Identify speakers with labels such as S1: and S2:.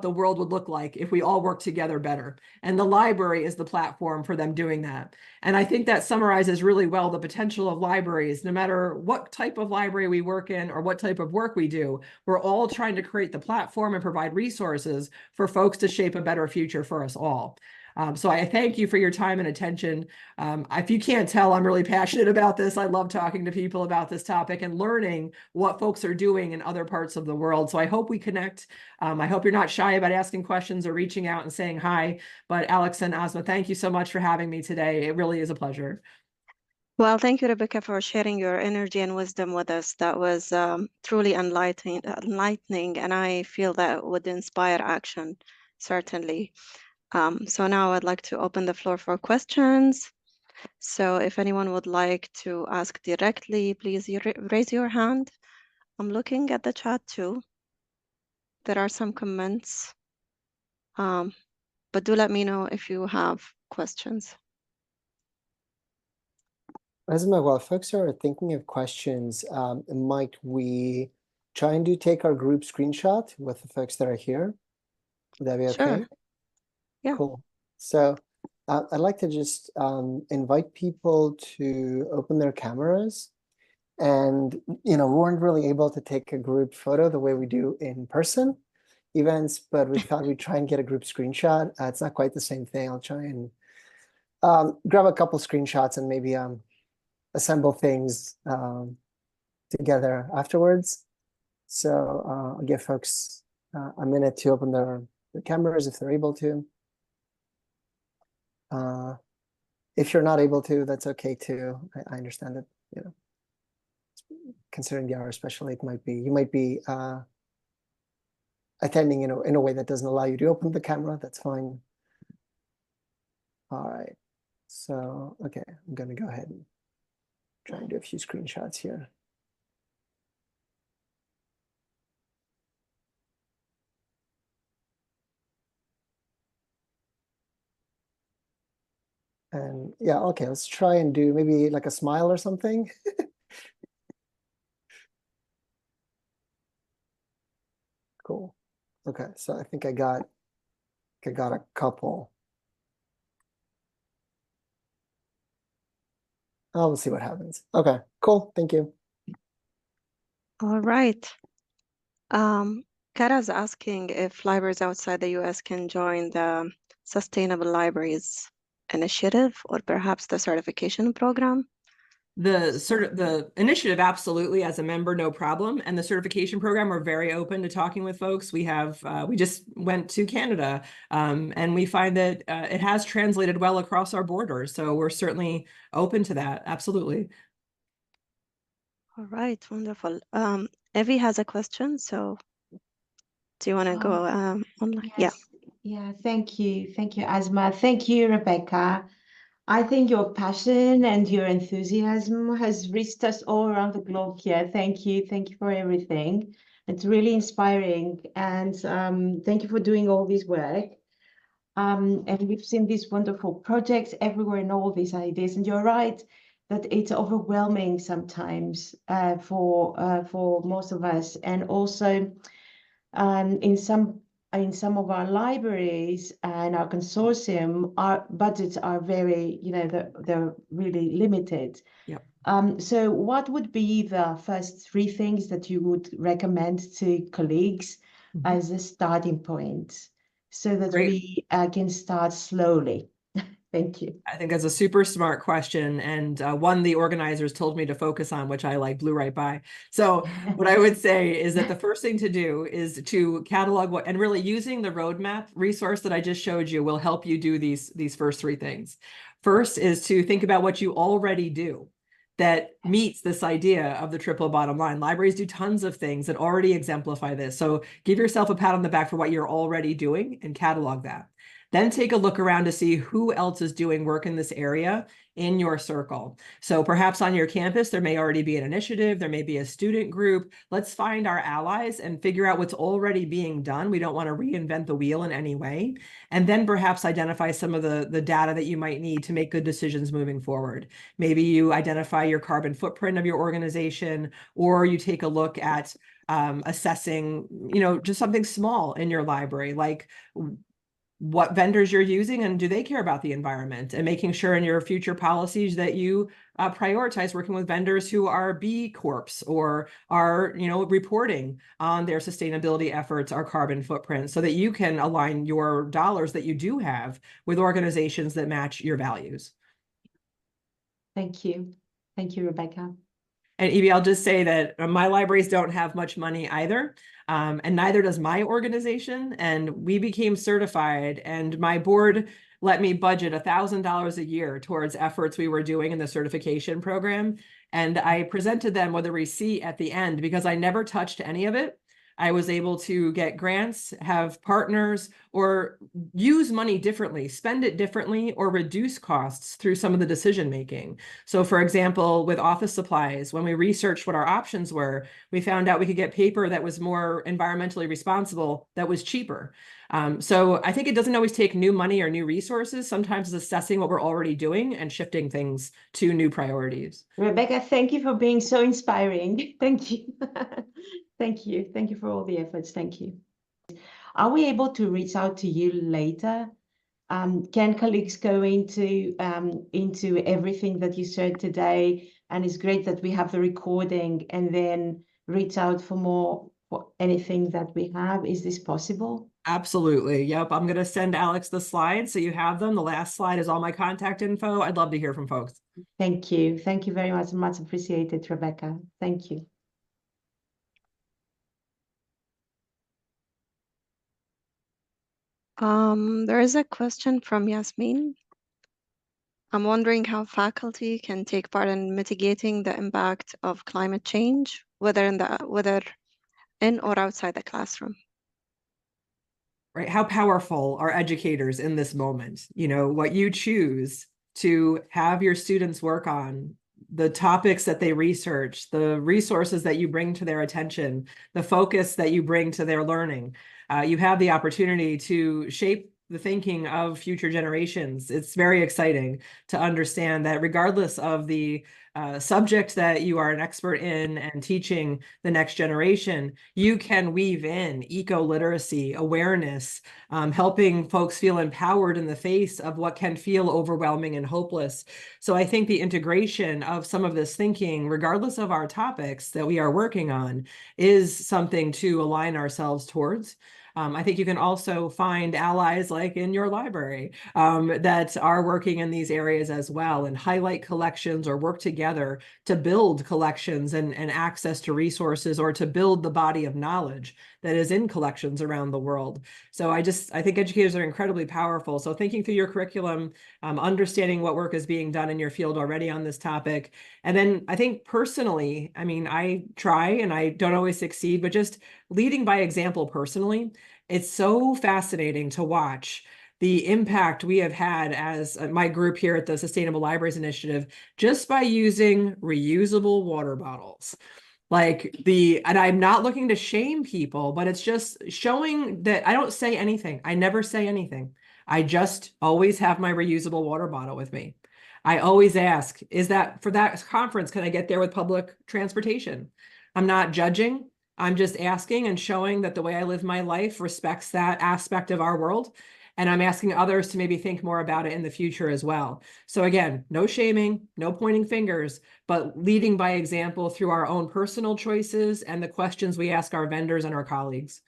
S1: the world would look like if we all worked together better. And the library is the platform for them doing that. And I think that summarizes really well the potential of libraries. No matter what type of library we work in or what type of work we do, we're all trying to create the platform and provide resources for folks to shape a better future for us all. So I thank you for your time and attention. If you can't tell, I'm really passionate about this. I love talking to people about this topic and learning what folks are doing in other parts of the world. So I hope we connect. I hope you're not shy about asking questions or reaching out and saying hi. But Alex and Asma, thank you so much for having me today. It really is a pleasure.
S2: Well, thank you, Rebekkah, for sharing your energy and wisdom with us. That was truly enlightening, and I feel that would inspire action, certainly. So now I'd like to open the floor for questions. So if anyone would like to ask directly, please raise your hand. I'm looking at the chat too. There are some comments, but do let me know if you have questions.
S3: Asma, while folks are thinking of questions, might we try and take our group screenshot with the folks that are here? Would that be okay?
S2: Sure. Yeah.
S3: Cool. So I'd like to just invite people to open their cameras. And, we weren't really able to take a group photo the way we do in person events, but we thought we'd try and get a group screenshot. It's not quite the same thing. I'll try and grab a couple screenshots and maybe assemble things together afterwards. So I'll give folks a minute to open their cameras if they're able to. If you're not able to, that's okay too. I understand that, considering the hour especially, you might be attending in a way that doesn't allow you to open the camera. That's fine. All right. So, okay, I'm going to go ahead and try and do a few screenshots here. And yeah, okay, let's try and do maybe like a smile or something. Cool. Okay, so I think I got a couple. We'll see what happens. Okay, cool. Thank you.
S2: All right. Kara's asking if libraries outside the US can join the Sustainable Libraries Initiative or perhaps the certification program.
S1: The initiative, absolutely, as a member, no problem. And the certification program, we're very open to talking with folks. We just went to Canada, and we find that it has translated well across our borders. So we're certainly open to that. Absolutely.
S2: All right, wonderful. Evie has a question, so do you want to go online?
S4: Yes. Yeah, thank you. Thank you, Asma. Thank you, Rebekkah. I think your passion and your enthusiasm has reached us all around the globe here. Thank you. Thank you for everything. It's really inspiring. And thank you for doing all this work. And we've seen these wonderful projects everywhere and all these ideas. And you're right that it's overwhelming sometimes for most of us. And also in some of our libraries and our consortium, our budgets are very, they're really limited.
S1: Yep.
S4: So what would be the first 3 things that you would recommend to colleagues as a starting point so that we can start slowly? Thank you.
S1: I think that's a super smart question, and one the organizers told me to focus on, which I blew right by. So what I would say is that the first thing to do is to catalog and really using the roadmap resource that I just showed you will help you do these first 3 things. First is to think about what you already do that meets this idea of the triple bottom line. Libraries do tons of things that already exemplify this. So give yourself a pat on the back for what you're already doing and catalog that. Then take a look around to see who else is doing work in this area in your circle. So perhaps on your campus, there may already be an initiative, there may be a student group. Let's find our allies and figure out what's already being done. We don't want to reinvent the wheel in any way. And then perhaps identify some of the data that you might need to make good decisions moving forward. Maybe you identify your carbon footprint of your organization, or you take a look at assessing, just something small in your library, like what vendors you're using and do they care about the environment, and making sure in your future policies that you prioritize working with vendors who are B Corps or are, reporting on their sustainability efforts, our carbon footprint, so that you can align your dollars that you do have with organizations that match your values.
S4: Thank you. Thank you, Rebekkah.
S1: And Evie, I'll just say that my libraries don't have much money either, and neither does my organization. And we became certified, and my board let me budget $1,000 a year towards efforts we were doing in the certification program. And I presented them with a receipt at the end because I never touched any of it. I was able to get grants, have partners, or use money differently, spend it differently, or reduce costs through some of the decision making. So for example, with office supplies, when we researched what our options were, we found out we could get paper that was more environmentally responsible, that was cheaper. So I think it doesn't always take new money or new resources. Sometimes it's assessing what we're already doing and shifting things to new priorities.
S4: Rebekkah, thank you for being so inspiring. Thank you. Thank you. Thank you for all the efforts. Thank you. Are we able to reach out to you later? Can colleagues go into everything that you shared today? And it's great that we have the recording, and then reach out for more, for anything that we have. Is this possible?
S1: Absolutely. Yep. I'm going to send Alex the slides so you have them. The last slide is all my contact info. I'd love to hear from folks.
S4: Thank you. Thank you very much. Much appreciated, Rebekkah. Thank you.
S2: There is a question from Yasmin. I'm wondering how faculty can take part in mitigating the impact of climate change, whether in or outside the classroom.
S1: Right? How powerful are educators in this moment? What you choose to have your students work on, the topics that they research, the resources that you bring to their attention, the focus that you bring to their learning. You have the opportunity to shape the thinking of future generations. It's very exciting to understand that regardless of the subject that you are an expert in and teaching the next generation, you can weave in eco-literacy, awareness, helping folks feel empowered in the face of what can feel overwhelming and hopeless. So I think the integration of some of this thinking, regardless of our topics that we are working on, is something to align ourselves towards. I think you can also find allies like in your library that are working in these areas as well, and highlight collections or work together to build collections and access to resources, or to build the body of knowledge that is in collections around the world. So I think educators are incredibly powerful. So thinking through your curriculum, understanding what work is being done in your field already on this topic. And then I think personally, I try and I don't always succeed, but just leading by example personally. It's so fascinating to watch the impact we have had as my group here at the Sustainable Libraries Initiative, just by using reusable water bottles. And I'm not looking to shame people, but it's just showing that I don't say anything. I never say anything. I just always have my reusable water bottle with me. I always ask, is that for that conference, can I get there with public transportation? I'm not judging. I'm just asking and showing that the way I live my life respects that aspect of our world. And I'm asking others to maybe think more about it in the future as well. So again, no shaming, no pointing fingers, but leading by example through our own personal choices and the questions we ask our vendors and our colleagues.